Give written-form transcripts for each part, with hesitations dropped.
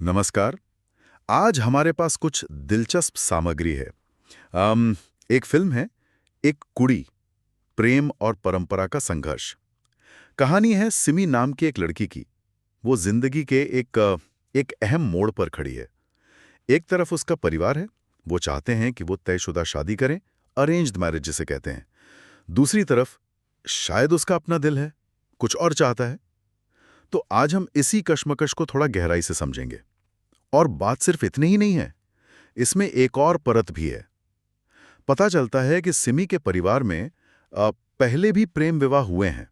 नमस्कार। आज हमारे पास कुछ दिलचस्प सामग्री है। एक फिल्म है, एक कुड़ी, प्रेम और परंपरा का संघर्ष। कहानी है सिमी नाम की एक लड़की की। वो जिंदगी के एक अहम मोड़ पर खड़ी है। एक तरफ उसका परिवार है, वो चाहते हैं कि वो तयशुदा शादी करें, अरेंज्ड मैरिज जिसे कहते हैं। दूसरी तरफ शायद उसका अपना दिल है, कुछ और चाहता है। तो आज हम इसी कश्मकश को थोड़ा गहराई से समझेंगे। और बात सिर्फ इतनी ही नहीं है, इसमें एक और परत भी है। पता चलता है कि सिमी के परिवार में पहले भी प्रेम विवाह हुए हैं,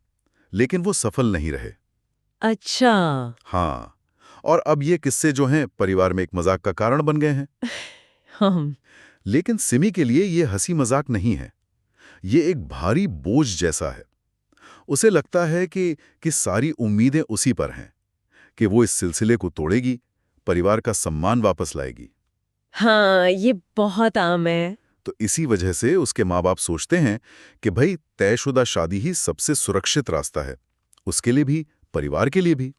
लेकिन वो सफल नहीं रहे। अच्छा। हाँ, और अब ये किस्से जो हैं परिवार में एक मजाक का कारण बन गए हैं। हम। लेकिन सिमी के लिए ये हंसी मजाक नहीं है, ये एक भारी बोझ जैसा है। उसे लगता है कि सारी उम्मीदें उसी पर हैं, कि वो इस सिलसिले को तोड़ेगी, परिवार का सम्मान वापस लाएगी। हाँ, ये बहुत आम है। तो इसी वजह से उसके माँ बाप सोचते हैं कि भाई तयशुदा शादी ही सबसे सुरक्षित रास्ता है, उसके लिए भी, परिवार के लिए भी।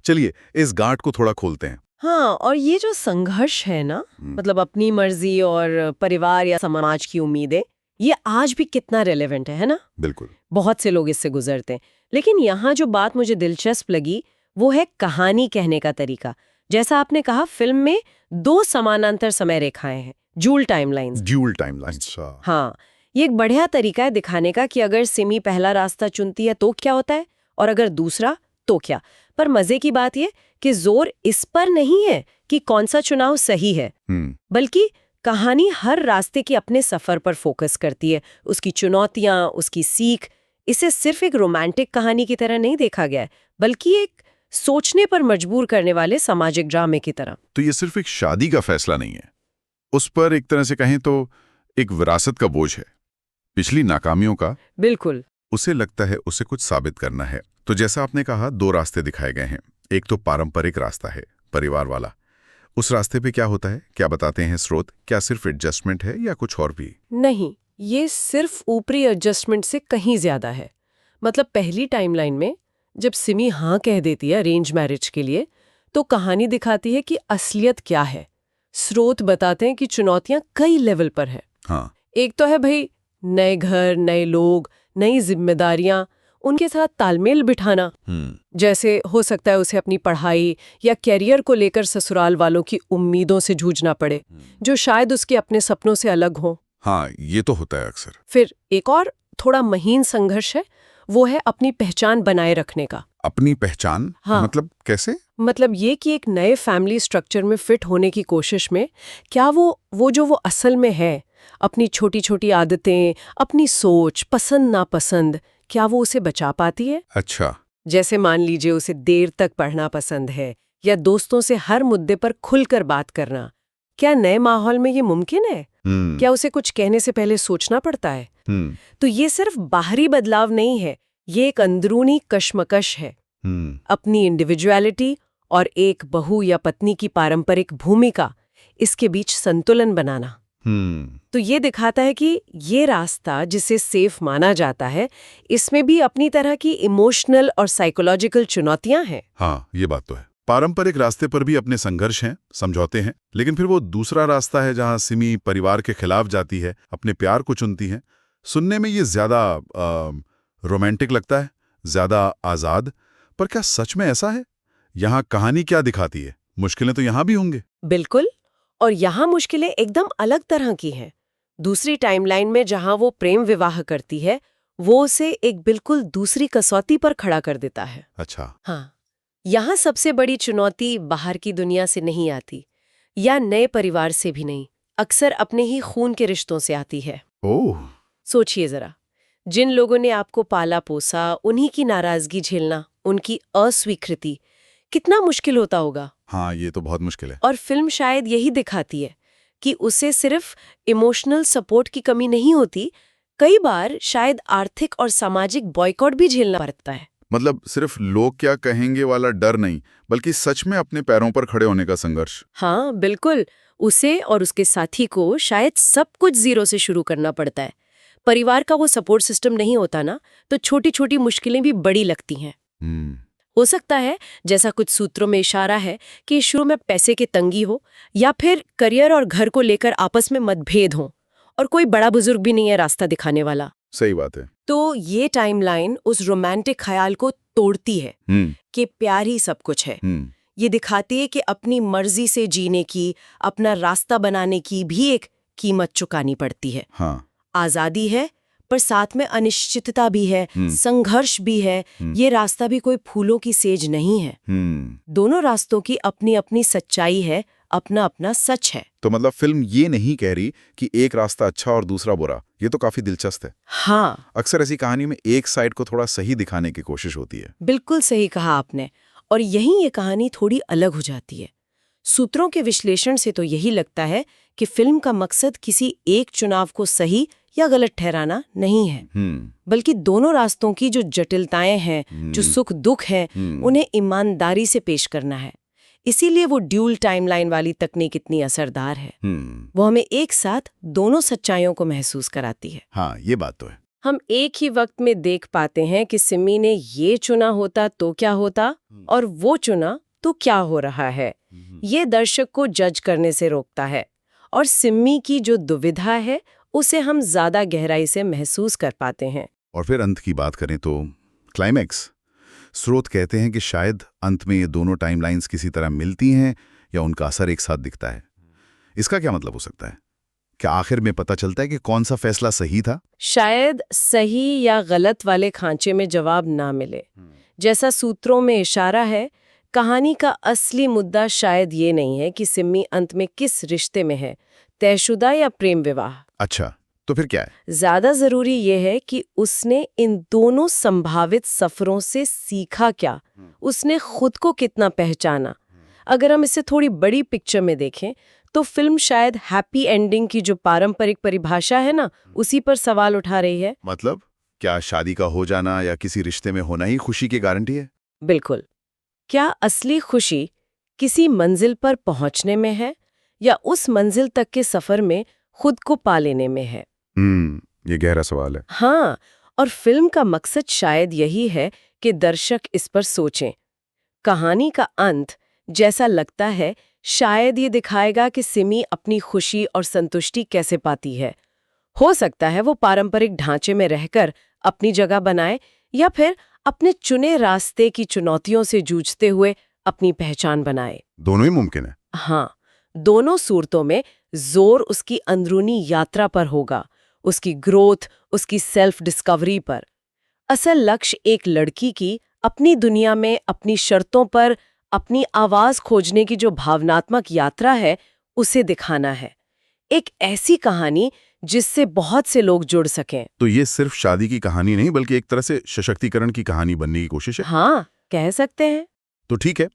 चलिए इस गांठ को थोड़ा खोलते हैं। हाँ, और ये जो संघर्ष है ना, मतलब अपनी मर्जी और परिवार या समाज की उम्मीदें, ये आज भी कितना रेलेवेंट है ना? बिल्कुल। बहुत से लोग इससे गुजरते हैं। लेकिन यहाँ जो बात मुझे दिलचस्प लगी, वो है कहानी कहने का तरीका। जैसा आपने कहा, फिल्म में दो समानांतर समय रेखाएं हैं, जूल टाइमलाइंस। Dual timeline. हाँ, ये एक बढ़िया तरीका है दिखाने का कि अगर सिमी पहला रास्ता चुनती है तो क्या होता है, और अगर दूसरा तो क्या। पर मजे की बात ये कि जोर इस पर नहीं है कि कौन सा चुनाव सही है, बल्कि कहानी हर रास्ते के अपने सफर पर फोकस करती है, उसकी चुनौतियां, उसकी सीख। इसे सिर्फ एक रोमांटिक कहानी की तरह नहीं देखा गया है, बल्कि एक सोचने पर मजबूर करने वाले सामाजिक ड्रामे की तरह। तो ये सिर्फ एक शादी का फैसला नहीं है, उस पर एक तरह से कहें तो एक विरासत का बोझ है, पिछली नाकामियों का। बिल्कुल। उसे लगता है उसे कुछ साबित करना है। तो जैसा आपने कहा, दो रास्ते दिखाए गए हैं। एक तो पारंपरिक रास्ता है, परिवार वाला। उस रास्ते पे क्या होता है, क्या बताते हैं स्रोत? क्या सिर्फ एडजस्टमेंट है या कुछ और भी? नहीं, ये सिर्फ ऊपरी एडजस्टमेंट से कहीं ज्यादा है। मतलब पहली टाइमलाइन में जब सिमी हाँ कह देती है अरेंज मैरिज के लिए, तो कहानी दिखाती है कि असलियत क्या है। स्रोत बताते हैं कि चुनौतियां कई लेवल पर है। हाँ। एक तो है भाई, नए घर, नए लोग, नई जिम्मेदारियां, उनके साथ तालमेल बिठाना। जैसे हो सकता है उसे अपनी पढ़ाई या कैरियर को लेकर ससुराल वालों की उम्मीदों से जूझना पड़े, जो शायद उसके अपने सपनों से अलग हों। हाँ, ये तो होता है अक्सर। फिर एक और थोड़ा महीन संघर्ष है, वो है अपनी पहचान बनाए रखने का। अपनी पहचान? हाँ। मतलब कैसे? मतलब ये कि एक नए फैमिली स्ट्रक्चर में फिट होने की कोशिश में क्या वो जो वो असल में है, अपनी छोटी छोटी आदतें, अपनी सोच, पसंद नापसंद, क्या वो उसे बचा पाती है? अच्छा। जैसे मान लीजिए उसे देर तक पढ़ना पसंद है, या दोस्तों से हर मुद्दे पर खुलकर बात करना। क्या नए माहौल में ये मुमकिन है? क्या उसे कुछ कहने से पहले सोचना पड़ता है? तो ये सिर्फ बाहरी बदलाव नहीं है, ये एक अंदरूनी कश्मकश है। अपनी इंडिविजुअलिटी और एक बहू या पत्नी की पारंपरिक भूमिका, इसके बीच संतुलन बनाना। तो ये दिखाता है कि ये रास्ता जिसे सेफ माना जाता है, इसमें भी अपनी तरह की इमोशनल और साइकोलॉजिकल चुनौतियां हैं। हाँ, ये बात तो है। पारंपरिक रास्ते पर भी अपने संघर्ष हैं, समझौते हैं। लेकिन फिर वो दूसरा रास्ता है जहां सिमी परिवार के खिलाफ जाती है, अपने प्यार को चुनती है। सुनने में ये ज्यादा रोमांटिक लगता है, ज्यादा आजाद। पर क्या सच में ऐसा है? यहाँ कहानी क्या दिखाती है? मुश्किलें तो यहाँ भी होंगे। बिल्कुल। और यहाँ मुश्किलें एकदम अलग तरह की हैं। दूसरी टाइमलाइन में जहाँ वो प्रेम विवाह करती है, वो उसे एक बिल्कुल दूसरी कसौटी पर खड़ा कर देता है। अच्छा। हाँ, यहाँ सबसे बड़ी चुनौती बाहर की दुनिया से नहीं आती, या नए परिवार से भी नहीं, अक्सर अपने ही खून के रिश्तों से आती है। ओह। सोचिए जरा, जिन लोगों ने आपको पाला पोसा, उन्हीं की नाराजगी झेलना, उनकी अस्वीकृति, कितना मुश्किल होता होगा। हाँ, ये तो बहुत मुश्किल है। और फिल्म शायद यही दिखाती है कि उसे सिर्फ इमोशनल सपोर्ट की कमी नहीं होती, कई बार शायद आर्थिक और सामाजिक बॉयकॉट भी झेलना पड़ता है। मतलब सिर्फ लोग क्या कहेंगे वाला डर नहीं, बल्कि सच में अपने पैरों पर खड़े होने का संघर्ष। हाँ बिल्कुल, उसे और उसके साथी को शायद सब कुछ जीरो से शुरू करना पड़ता है। परिवार का वो सपोर्ट सिस्टम नहीं होता ना, तो छोटी छोटी मुश्किलें भी बड़ी लगती हैं। हो सकता है, जैसा कुछ सूत्रों में इशारा है, कि शुरू में पैसे की तंगी हो या फिर करियर और घर को लेकर आपस में मतभेद हो और कोई बड़ा बुजुर्ग भी नहीं है रास्ता दिखाने वाला। सही बात है। तो ये टाइमलाइन उस रोमांटिक ख्याल को तोड़ती है कि प्यार ही सब कुछ है। ये दिखाती है कि अपनी मर्जी से जीने की, अपना रास्ता बनाने की भी एक कीमत चुकानी पड़ती है। हाँ। आजादी है, पर साथ में अनिश्चितता भी है, संघर्ष भी है। ये रास्ता भी कोई फूलों की सेज नहीं है। दोनों रास्तों की अपनी अपनी सच्चाई है, अपना अपना सच है। तो मतलब फिल्म ये नहीं कह रही कि एक रास्ता अच्छा और दूसरा बुरा। ये तो काफी दिलचस्प है। हाँ, अक्सर ऐसी कहानी में एक साइड को थोड़ा सही दिखाने की कोशिश होती है। बिल्कुल सही कहा आपने। और यहीं ये कहानी थोड़ी अलग हो जाती है। सूत्रों के विश्लेषण से तो यही लगता है कि फिल्म का मकसद किसी एक चुनाव को सही या गलत ठहराना नहीं है, बल्कि दोनों रास्तों की जो जटिलताएं हैं, जो सुख दुख हैं, उन्हें ईमानदारी से पेश करना है। इसीलिए वो ड्यूल टाइमलाइन वाली तकनीक इतनी असरदार है। वो हमें एक साथ दोनों सच्चाइयों को महसूस कराती है। हाँ, ये बात तो है। हम एक ही वक्त में देख पाते हैं कि सिमी ने ये चुना होता तो क्या होता, और वो चुना तो क्या हो रहा है। ये दर्शक को जज करने से रोकता है, और सिमी की जो दुविधा है उसे हम ज्यादा गहराई से महसूस कर पाते हैं। और फिर अंत की बात करें तो क्लाइमैक्स। स्रोत कहते हैं कि शायद अंत में ये दोनों टाइमलाइंस किसी तरह मिलती हैं या उनका असर एक साथ दिखता है। इसका क्या मतलब हो सकता है? क्या आखिर में पता चलता है कि कौन सा फैसला सही था? शायद सही या गलत वाले खांचे में जवाब ना मिले। जैसा सूत्रों में इशारा है, कहानी का असली मुद्दा शायद ये नहीं है कि सिमी अंत में किस रिश्ते में है, तयशुदा या प्रेम विवाह। अच्छा, तो फिर क्या है? ज्यादा जरूरी ये है कि उसने इन दोनों संभावित सफरों से सीखा क्या, उसने खुद को कितना पहचाना। अगर हम इसे थोड़ी बड़ी पिक्चर में देखें तो फिल्म शायद हैप्पी एंडिंग की जो पारंपरिक परिभाषा है ना, उसी पर सवाल उठा रही है। मतलब क्या शादी का हो जाना या किसी रिश्ते में होना ही खुशी की गारंटी है? बिल्कुल। क्या असली खुशी किसी मंजिल पर पहुंचने में है या उस मंजिल तक के सफर में खुद को पा लेने में है? ये गहरा सवाल है। हाँ, और फिल्म का मकसद शायद यही है कि दर्शक इस पर सोचें। कहानी का अंत, जैसा लगता है, शायद ये दिखाएगा कि सिमी अपनी खुशी और संतुष्टि कैसे पाती है। हो सकता है वो पारंपरिक ढांचे में रहकर अपनी जगह बनाए, या फिर अपने चुने रास्ते की चुनौतियों से जूझते हुए अपनी पहचान बनाए। दोनों ही मुमकिन है। हाँ, दोनों सूरतों में जोर उसकी अंदरूनी यात्रा पर होगा, उसकी ग्रोथ, उसकी सेल्फ डिस्कवरी पर। असल लक्ष्य एक लड़की की अपनी दुनिया में अपनी शर्तों पर अपनी आवाज खोजने की जो भावनात्मक यात्रा है, उसे दिखाना है। एक ऐसी कहानी जिससे बहुत से लोग जुड़ सकें। तो ये सिर्फ शादी की कहानी नहीं, बल्कि एक तरह से सशक्तिकरण की कहानी बनने की कोशिश है। हाँ, कह सकते हैं। तो ठीक है,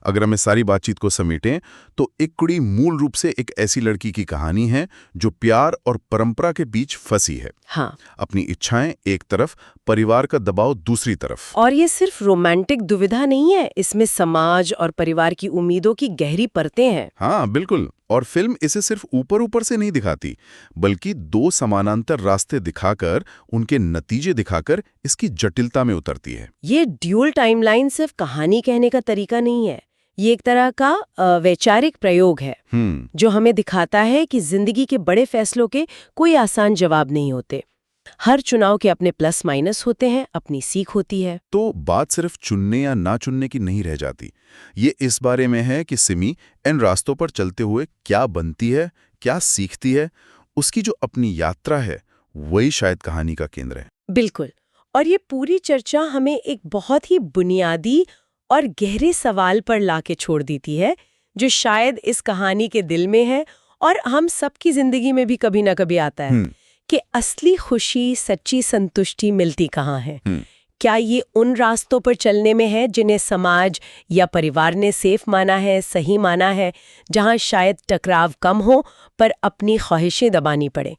अगर हम इस सारी बातचीत को समेटें तो एक कुड़ी मूल रूप से एक ऐसी लड़की की कहानी है जो प्यार और परंपरा के बीच फंसी है। हाँ, अपनी इच्छाएं एक तरफ, परिवार का दबाव दूसरी तरफ। और ये सिर्फ रोमांटिक दुविधा नहीं है, इसमें समाज और परिवार की उम्मीदों की गहरी परतें हैं। हाँ, बिल्कुल। और फिल्म इसे सिर्फ ऊपर ऊपर से नहीं दिखाती, बल्कि दो समानांतर रास्ते दिखाकर, उनके नतीजे दिखाकर इसकी जटिलता में उतरती है। ये ड्यूल टाइमलाइन सिर्फ कहानी कहने का तरीका नहीं है, ये एक तरह का वैचारिक प्रयोग है जो हमें दिखाता है कि जिंदगी के बड़े फैसलों के कोई आसान जवाब नहीं होते। हर चुनाव के अपने प्लस माइनस होते हैं, अपनी सीख होती है। तो बात सिर्फ चुनने या ना चुनने की नहीं रह जाती। ये इस बारे में है कि सिमी इन रास्तों पर चलते हुए क्या बनती है, क्या सीखती है। उसकी जो अपनी यात्रा है, वही शायद कहानी का केंद्र है। बिल्कुल। और ये पूरी चर्चा हमें एक बहुत ही बुनियादी और गहरे सवाल पर लाके छोड़ देती है, जो शायद इस कहानी के दिल में है और हम सबकी जिंदगी में भी कभी ना कभी आता है, कि असली खुशी, सच्ची संतुष्टि मिलती कहाँ है। क्या ये उन रास्तों पर चलने में है जिन्हें समाज या परिवार ने सेफ माना है, सही माना है, जहाँ शायद टकराव कम हो पर अपनी ख्वाहिशें दबानी पड़े,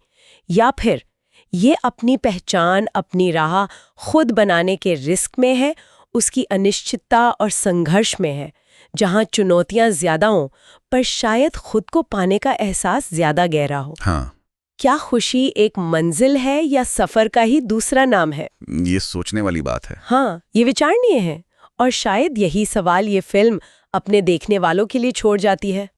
या फिर ये अपनी पहचान, अपनी राह खुद बनाने के रिस्क में है, उसकी अनिश्चितता और संघर्ष में है, जहाँ चुनौतियां ज्यादा हों पर शायद खुद को पाने का एहसास ज्यादा गहरा हो। हाँ। क्या खुशी एक मंजिल है या सफर का ही दूसरा नाम है? ये सोचने वाली बात है। हाँ, ये विचारणीय है। और शायद यही सवाल ये फिल्म अपने देखने वालों के लिए छोड़ जाती है।